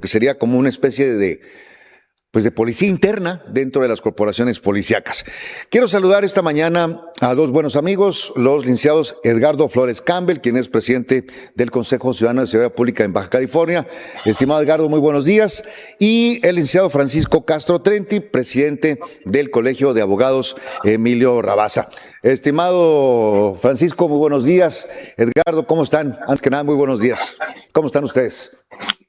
que sería como una especie de policía interna dentro de las corporaciones policíacas. Quiero saludar esta mañana a dos buenos amigos, los licenciados Edgardo Flores Campbell, quien es presidente del Consejo Ciudadano de Seguridad Pública en Baja California. Estimado Edgardo, muy buenos días. Y el licenciado Francisco Castro Trenti, presidente del Colegio de Abogados Emilio Rabasa. Estimado Francisco, muy buenos días. Edgardo, ¿cómo están? Antes que nada, muy buenos días. ¿Cómo están ustedes?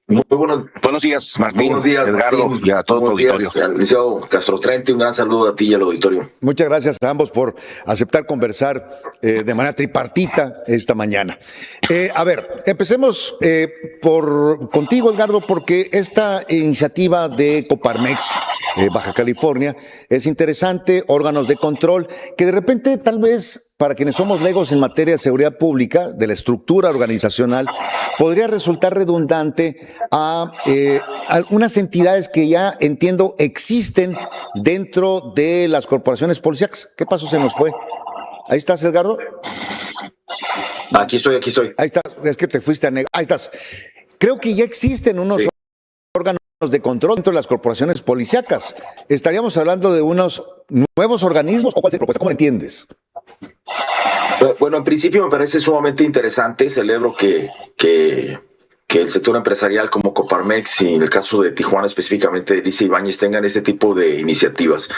Muy buenos días, Martín, buenos días, Edgardo, Martín, y a todo tu auditorio. Al licenciado Castro Trenti, un gran saludo a ti y al auditorio. Muchas gracias a ambos por aceptar conversar de manera tripartita esta mañana. A ver, empecemos contigo, Edgardo, porque esta iniciativa de Coparmex, Baja California, es interesante, órganos de control, que de repente tal vez para quienes somos legos en materia de seguridad pública, de la estructura organizacional, podría resultar redundante a algunas entidades que ya entiendo existen dentro de las corporaciones policíacas. ¿Qué pasó? Se nos fue. ¿Ahí estás, Edgardo? Aquí estoy. Ahí estás, es que te fuiste a negar. Ahí estás. Creo que ya existen unos órganos de control dentro de las corporaciones policíacas. ¿Estaríamos hablando de unos nuevos organismos o cuál es la propuesta? ¿Cómo lo entiendes? Bueno, en principio me parece sumamente interesante. Celebro que el sector empresarial como Coparmex y en el caso de Tijuana específicamente de Elisa Ibáñez tengan este tipo de iniciativas.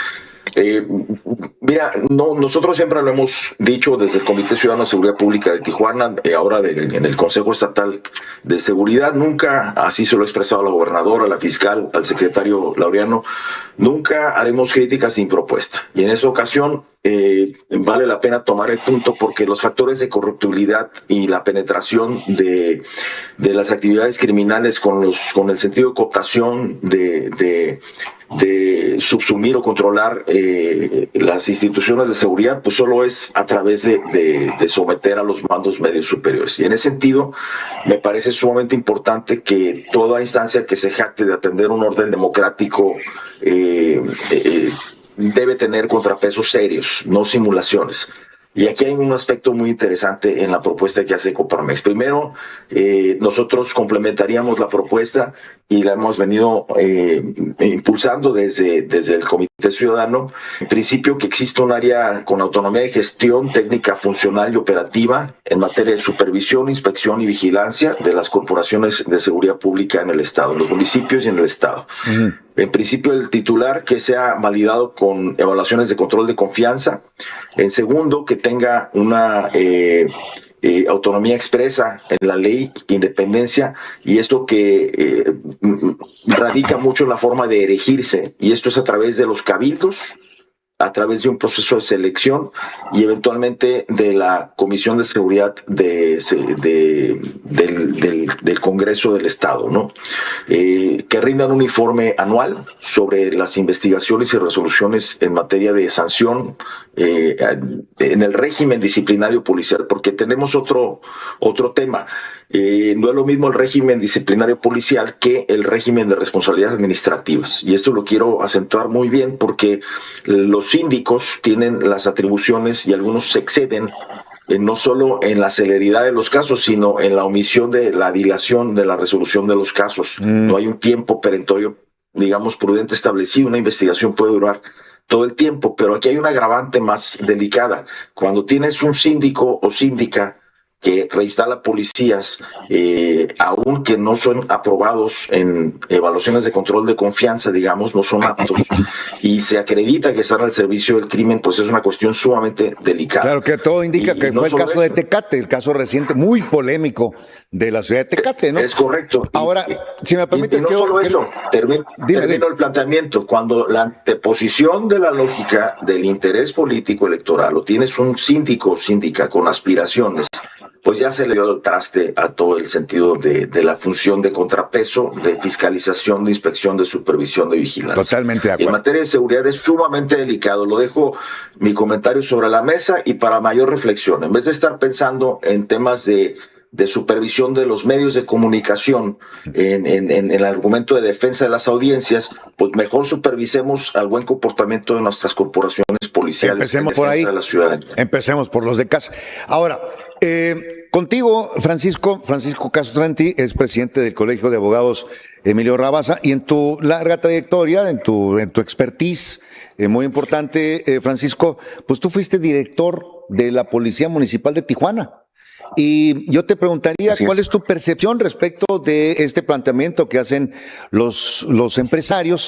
Mira, nosotros siempre lo hemos dicho desde el Comité Ciudadano de Seguridad Pública de Tijuana, ahora en el Consejo Estatal de Seguridad, nunca, así se lo ha expresado la gobernadora, la fiscal, al secretario Laureano, nunca haremos críticas sin propuesta. Y en esta ocasión vale la pena tomar el punto porque los factores de corruptibilidad y la penetración de las actividades criminales con el sentido de cooptación de subsumir o controlar las instituciones de seguridad, pues solo es a través de someter a los mandos medios superiores. Y en ese sentido, me parece sumamente importante que toda instancia que se jacte de atender un orden democrático debe tener contrapesos serios, no simulaciones. Y aquí hay un aspecto muy interesante en la propuesta que hace Coparmex. Primero, nosotros complementaríamos la propuesta y la hemos venido impulsando desde el Comité Ciudadano. En principio, que existe un área con autonomía de gestión técnica, funcional y operativa en materia de supervisión, inspección y vigilancia de las corporaciones de seguridad pública en el Estado, en los municipios y en el Estado. En principio, el titular que sea validado con evaluaciones de control de confianza. En segundo, que tenga una autonomía expresa en la ley, independencia, y esto que radica mucho en la forma de erigirse, y esto es a través de los cabildos, a través de un proceso de selección y eventualmente de la Comisión de Seguridad del Congreso del Estado, ¿no? Que rindan un informe anual sobre las investigaciones y resoluciones en materia de sanción en el régimen disciplinario policial, porque tenemos otro tema. No es lo mismo el régimen disciplinario policial que el régimen de responsabilidades administrativas. Y esto lo quiero acentuar muy bien porque los síndicos tienen las atribuciones y algunos se exceden no solo en la celeridad de los casos, sino en la omisión de la dilación de la resolución de los casos. No hay un tiempo perentorio, digamos, prudente establecido. Una investigación puede durar todo el tiempo, pero aquí hay una agravante más delicada. Cuando tienes un síndico o síndica que reinstala policías, aun que no son aprobados en evaluaciones de control de confianza, digamos, no son aptos, y se acredita que están al servicio del crimen, pues es una cuestión sumamente delicada. Claro, que todo indica que fue el caso de Tecate, el caso reciente, muy polémico de la ciudad de Tecate, ¿no? Es correcto. Ahora, si me permite... Y no solo eso, termino el planteamiento. Cuando la anteposición de la lógica del interés político electoral, o tienes un síndico o síndica con aspiraciones, pues ya se le dio el traste a todo el sentido de la función de contrapeso, de fiscalización, de inspección, de supervisión, de vigilancia. Totalmente de acuerdo. En materia de seguridad es sumamente delicado. Lo dejo mi comentario sobre la mesa y para mayor reflexión. En vez de estar pensando en temas de supervisión de los medios de comunicación en el argumento de defensa de las audiencias, pues mejor supervisemos al buen comportamiento de nuestras corporaciones policiales. Empecemos por ahí. De la ciudadanía. Empecemos por los de casa. Ahora, contigo, Francisco Castro Trenti es presidente del Colegio de Abogados Emilio Rabasa, y en tu larga trayectoria, en tu expertise, muy importante, Francisco, pues tú fuiste director de la Policía Municipal de Tijuana. Y yo te preguntaría, Así ¿cuál es. es tu percepción respecto de este planteamiento que hacen los empresarios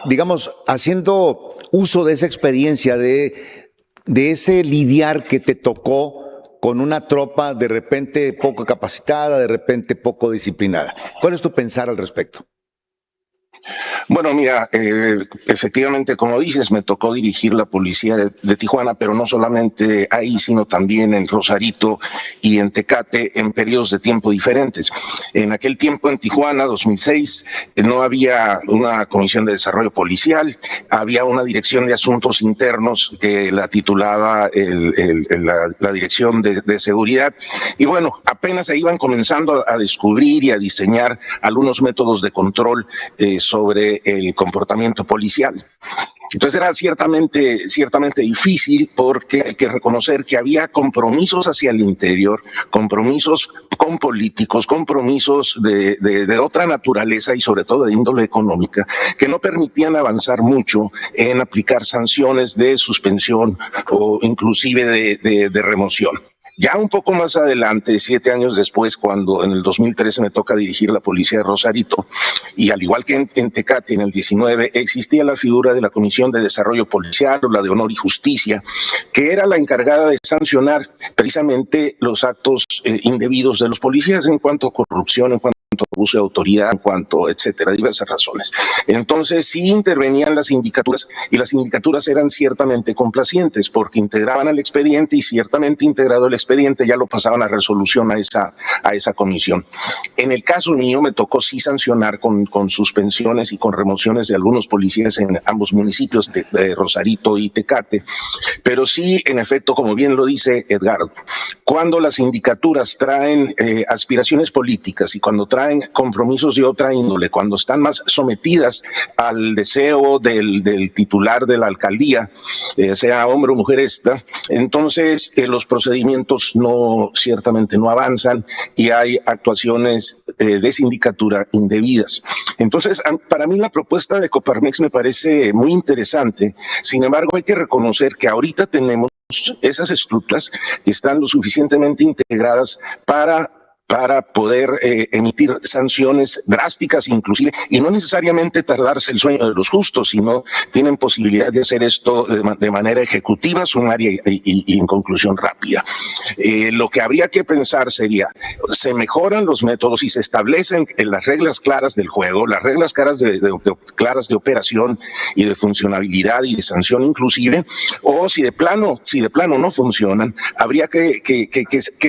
digamos, haciendo uso de esa experiencia, de ese lidiar que te tocó con una tropa de repente poco capacitada, de repente poco disciplinada? ¿Cuál es tu pensar al respecto? Bueno, mira, efectivamente, como dices, me tocó dirigir la policía de Tijuana, pero no solamente ahí, sino también en Rosarito y en Tecate en periodos de tiempo diferentes. En aquel tiempo en Tijuana, 2006, no había una comisión de desarrollo policial, había una dirección de asuntos internos que la titulaba la dirección de seguridad, y bueno, apenas se iban comenzando a descubrir y a diseñar algunos métodos de control sobre el comportamiento policial. Entonces era ciertamente difícil, porque hay que reconocer que había compromisos hacia el interior, compromisos con políticos, compromisos de otra naturaleza y sobre todo de índole económica, que no permitían avanzar mucho en aplicar sanciones de suspensión o inclusive de remoción. Ya un poco más adelante, 7 años después, cuando en el 2013 me toca dirigir la policía de Rosarito, y al igual que en Tecate en el 19, existía la figura de la Comisión de Desarrollo Policial, o la de Honor y Justicia, que era la encargada de sancionar precisamente los actos indebidos de los policías en cuanto a corrupción, en cuanto a abuso de autoridad, en cuanto, etcétera, diversas razones. Entonces sí intervenían las sindicaturas, y las sindicaturas eran ciertamente complacientes porque integraban al expediente, y ciertamente integrado el expediente ya lo pasaban a resolución a esa comisión. En el caso mío me tocó sí sancionar con suspensiones y con remociones de algunos policías en ambos municipios de Rosarito y Tecate, pero sí, en efecto, como bien lo dice Edgardo, cuando las sindicaturas traen aspiraciones políticas y cuando traen compromisos de otra índole, cuando están más sometidas al deseo del titular de la alcaldía, sea hombre o mujer entonces los procedimientos ciertamente no avanzan y hay actuaciones de sindicatura indebidas. Entonces, para mí la propuesta de Coparmex me parece muy interesante. Sin embargo, hay que reconocer que ahorita tenemos esas estructuras que están lo suficientemente integradas para poder emitir sanciones drásticas inclusive, y no necesariamente tardarse el sueño de los justos, sino tienen posibilidad de hacer esto de manera ejecutiva, sumaria y en conclusión rápida. Lo que habría que pensar sería, se mejoran los métodos y se establecen las reglas claras del juego, las reglas claras de operación y de funcionabilidad y de sanción inclusive, o si de plano no funcionan, habría que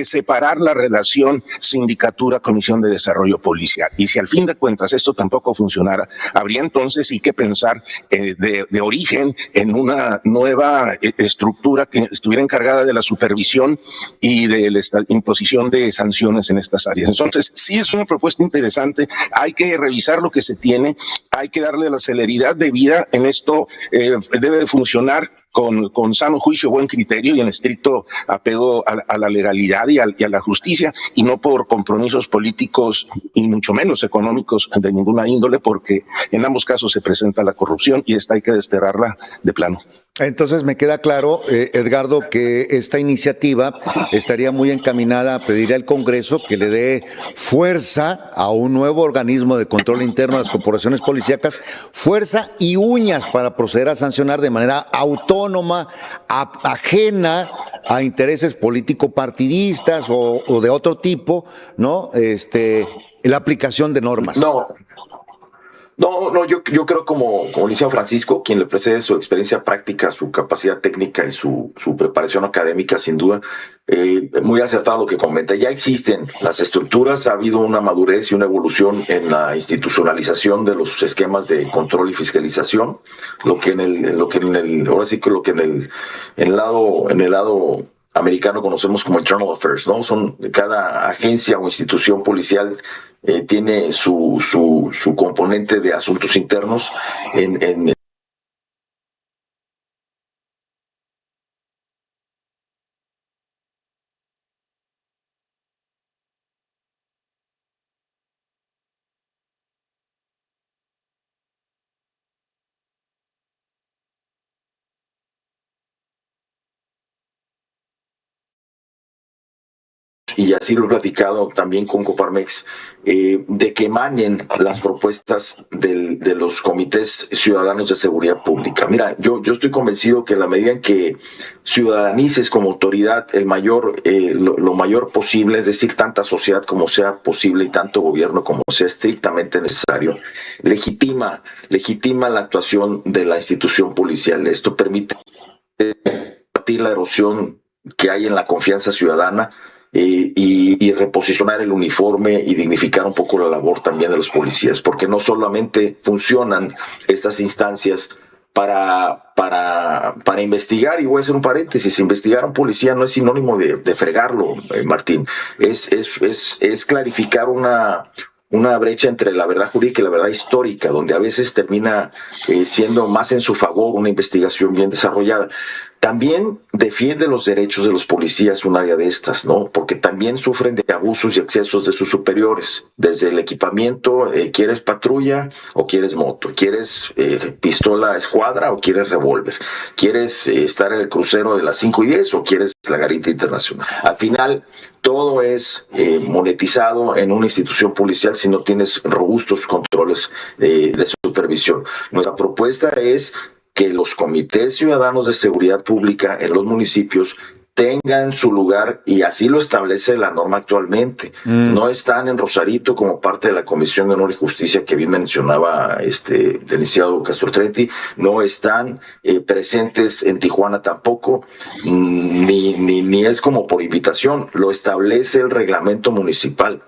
separar la relación sindicatura, Comisión de Desarrollo Policial. Y si al fin de cuentas esto tampoco funcionara, habría entonces sí que pensar de origen en una nueva estructura que estuviera encargada de la supervisión y de la imposición de sanciones en estas áreas. Entonces, sí es una propuesta interesante, hay que revisar lo que se tiene, hay que darle la celeridad debida en esto, debe de funcionar con sano juicio, buen criterio y en estricto apego a la legalidad y a la justicia, y no por compromisos políticos y mucho menos económicos de ninguna índole, porque en ambos casos se presenta la corrupción y esta hay que desterrarla de plano. Entonces me queda claro, Edgardo, que esta iniciativa estaría muy encaminada a pedir al Congreso que le dé fuerza a un nuevo organismo de control interno de las corporaciones policíacas, fuerza y uñas para proceder a sancionar de manera autónoma, ajena a intereses político-partidistas o de otro tipo, ¿no? La aplicación de normas. No, yo creo como inició Francisco, quien le precede su experiencia práctica, su capacidad técnica y su preparación académica, sin duda, muy acertado lo que comenta. Ya existen las estructuras, ha habido una madurez y una evolución en la institucionalización de los esquemas de control y fiscalización, ahora sí que lo que en el lado americano conocemos como internal affairs, ¿no? Cada agencia o institución policial tiene su componente de asuntos internos en y así lo he platicado también con Coparmex, de que emanen las propuestas de los comités ciudadanos de seguridad pública. Mira, yo estoy convencido que en la medida en que ciudadanices como autoridad lo mayor posible, es decir, tanta sociedad como sea posible y tanto gobierno como sea estrictamente necesario, legitima la actuación de la institución policial. Esto permite combatir la erosión que hay en la confianza ciudadana y reposicionar el uniforme y dignificar un poco la labor también de los policías, porque no solamente funcionan estas instancias para investigar, y voy a hacer un paréntesis, investigar a un policía no es sinónimo de fregarlo, Martín, es clarificar una brecha entre la verdad jurídica y la verdad histórica, donde a veces termina siendo más en su favor una investigación bien desarrollada. También defiende los derechos de los policías un área de estas, ¿no? Porque también sufren de abusos y excesos de sus superiores. Desde el equipamiento, ¿quieres patrulla o quieres moto? ¿Quieres pistola escuadra o quieres revólver? ¿Quieres estar en el crucero de las 5 y 10 o quieres la garita internacional? Al final, todo es monetizado en una institución policial si no tienes robustos controles de supervisión. Nuestra propuesta es que los comités ciudadanos de seguridad pública en los municipios tengan su lugar, y así lo establece la norma actualmente. No están en Rosarito como parte de la Comisión de Honor y Justicia que bien mencionaba el licenciado Castortretti, no están presentes en Tijuana tampoco, ni es como por invitación, lo establece el reglamento municipal.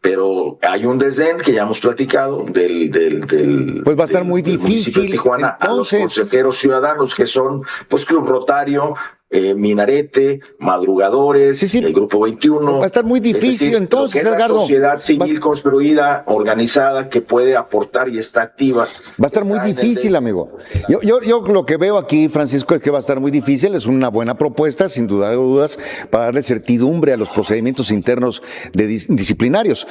Pero hay un desdén que ya hemos platicado pues va a estar muy difícil de Tijuana, entonces, a los consejeros ciudadanos que son pues Club Rotario, Minarete, Madrugadores, sí. El Grupo 21. Va a estar muy difícil entonces, Edgardo. La sociedad civil construida, organizada, que puede aportar y está activa. Va a estar muy difícil, amigo. Yo lo que veo aquí, Francisco, es que va a estar muy difícil. Es una buena propuesta, sin duda de dudas, para darle certidumbre a los procedimientos internos disciplinarios.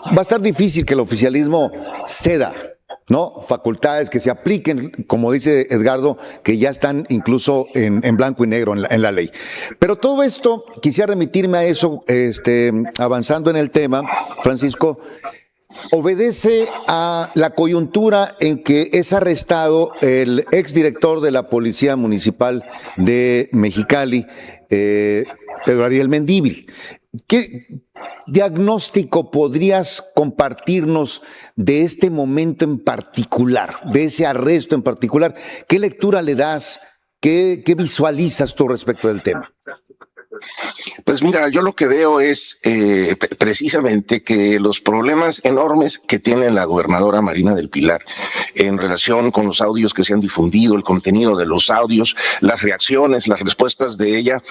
Va a estar difícil que el oficialismo ceda, ¿no? Facultades que se apliquen, como dice Edgardo, que ya están incluso en blanco y negro en la ley. Pero todo esto, quisiera remitirme a eso, avanzando en el tema, Francisco, obedece a la coyuntura en que es arrestado el exdirector de la Policía Municipal de Mexicali, Pedro Ariel Mendívil. ¿Qué diagnóstico podrías compartirnos de este momento en particular, de ese arresto en particular? ¿Qué lectura le das? ¿Qué visualizas tú respecto del tema? Pues mira, yo lo que veo es precisamente que los problemas enormes que tiene la gobernadora Marina del Pilar en relación con los audios que se han difundido, el contenido de los audios, las reacciones, las respuestas de ella,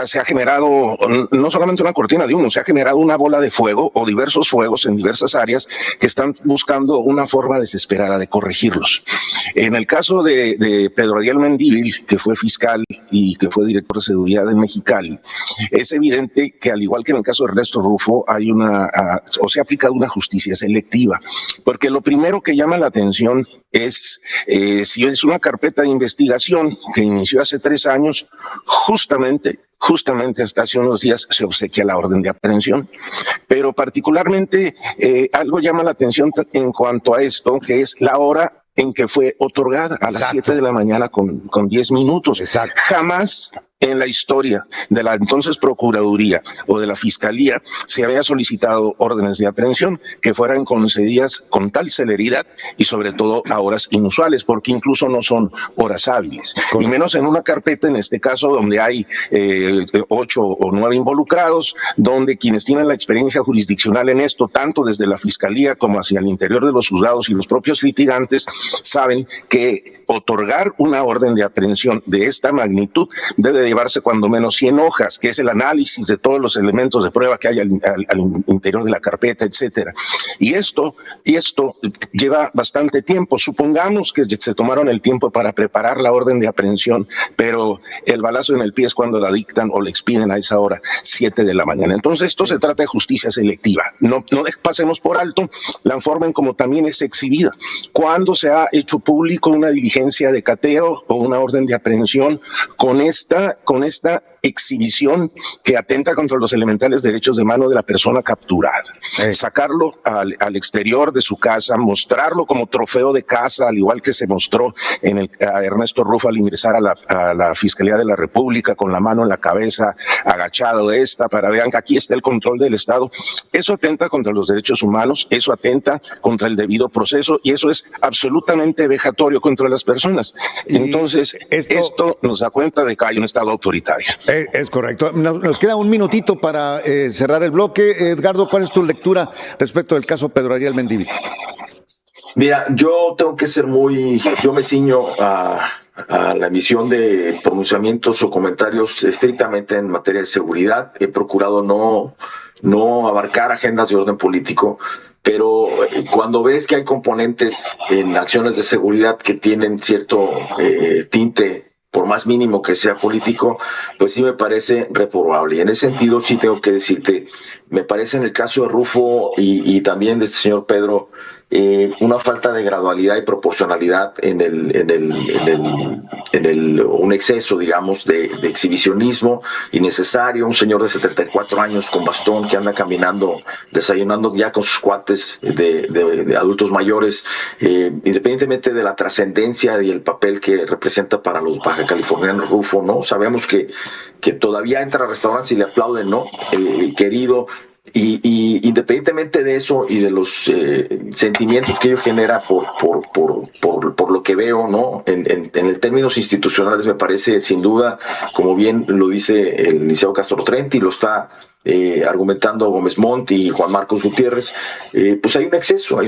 se ha generado no solamente una cortina de humo, se ha generado una bola de fuego o diversos fuegos en diversas áreas que están buscando una forma desesperada de corregirlos. En el caso de Pedro Ariel Mendívil, que fue fiscal y que fue director de seguridad en Mexicali, es evidente que al igual que en el caso de Ernesto Rufo hay se ha aplicado una justicia selectiva, porque lo primero que llama la atención es si es una carpeta de investigación que inició hace 3 años, justamente hasta hace unos días se obsequia la orden de aprehensión, pero particularmente algo llama la atención en cuanto a esto, que es la hora en que fue otorgada, a las 7 de la mañana con 10 minutos. Exacto. Jamás en la historia de la entonces Procuraduría o de la Fiscalía se había solicitado órdenes de aprehensión que fueran concedidas con tal celeridad y sobre todo a horas inusuales, porque incluso no son horas hábiles. Y menos en una carpeta, en este caso, donde hay 8 o 9 involucrados, donde quienes tienen la experiencia jurisdiccional en esto, tanto desde la Fiscalía como hacia el interior de los juzgados y los propios litigantes, saben que otorgar una orden de aprehensión de esta magnitud debe llevarse cuando menos 100 hojas, que es el análisis de todos los elementos de prueba que hay al interior de la carpeta, etcétera. Y esto lleva bastante tiempo. Supongamos que se tomaron el tiempo para preparar la orden de aprehensión, pero el balazo en el pie es cuando la dictan o la expiden a esa hora, 7 de la mañana. Entonces esto se trata de justicia selectiva. No pasemos por alto la forma en como también es exhibida. Cuando se ha hecho público una diligencia de cateo o una orden de aprehensión con esta con esta exhibición que atenta contra los elementales derechos de mano de la persona capturada. Sacarlo al exterior de su casa, mostrarlo como trofeo de casa, al igual que se mostró a Ernesto Rufo al ingresar a la Fiscalía de la República con la mano en la cabeza, agachado para vean que aquí está el control del Estado. Eso atenta contra los derechos humanos, eso atenta contra el debido proceso y eso es absolutamente vejatorio contra las personas. Entonces, esto nos da cuenta de que hay un Estado autoritario. Es correcto. Nos queda un minutito para cerrar el bloque. Edgardo, ¿cuál es tu lectura respecto del caso Pedro Ariel Mendívil? Mira, yo tengo que ser yo me ciño a la emisión de pronunciamientos o comentarios estrictamente en materia de seguridad. He procurado no abarcar agendas de orden político, pero cuando ves que hay componentes en acciones de seguridad que tienen cierto tinte, por más mínimo que sea político, pues sí me parece reprobable. Y en ese sentido sí tengo que decirte, me parece en el caso de Rufo y también de este señor Pedro, una falta de gradualidad y proporcionalidad un exceso, digamos, de exhibicionismo innecesario. Un señor de 74 años con bastón que anda caminando, desayunando ya con sus cuates de adultos mayores, independientemente de la trascendencia y el papel que representa para los baja californianos Rufo, ¿no? Sabemos que todavía entra a restaurantes y le aplauden, ¿no? Querido. Y independientemente de eso y de los sentimientos que ello genera por lo que veo, ¿no? En términos institucionales me parece sin duda, como bien lo dice el licenciado Castro Trenti, lo está argumentando Gómez Montt y Juan Marcos Gutiérrez, pues hay un exceso,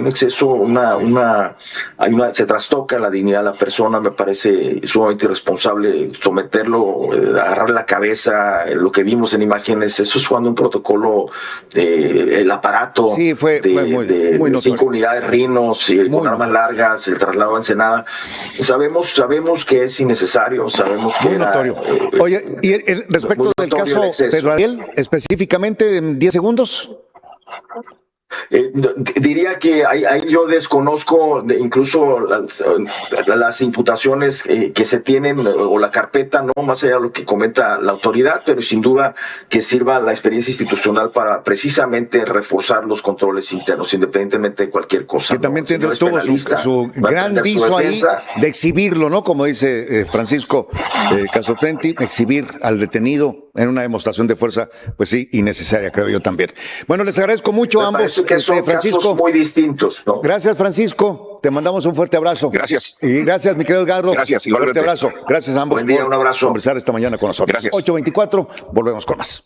se trastoca la dignidad de la persona. Me parece sumamente irresponsable someterlo, agarrarle la cabeza. Lo que vimos en imágenes, eso es cuando un protocolo, el aparato fue muy 5 unidades Rhinos con armas largas, el traslado a Ensenada, sabemos que es innecesario, sabemos que muy notorio. Oye, y respecto del caso Pedro Ariel, específicamente en 10 segundos. Diría que ahí yo desconozco incluso las imputaciones que se tienen o la carpeta, no más allá de lo que comenta la autoridad, pero sin duda que sirva la experiencia institucional para precisamente reforzar los controles internos, independientemente de cualquier cosa. Que también tuvo su gran viso ahí de exhibirlo, ¿no? Como dice Francisco Castro Trenti, exhibir al detenido en una demostración de fuerza, pues sí, innecesaria, creo yo también. Bueno, les agradezco mucho a ambos. Que son Francisco, casos muy distintos, ¿no? Gracias, Francisco. Te mandamos un fuerte abrazo. Gracias. Y gracias, mi querido Edgardo. Gracias, Un igualmente. fuerte abrazo. Gracias a ambos Buen día, un abrazo. Por conversar esta mañana con nosotros. Gracias. 8:24, volvemos con más.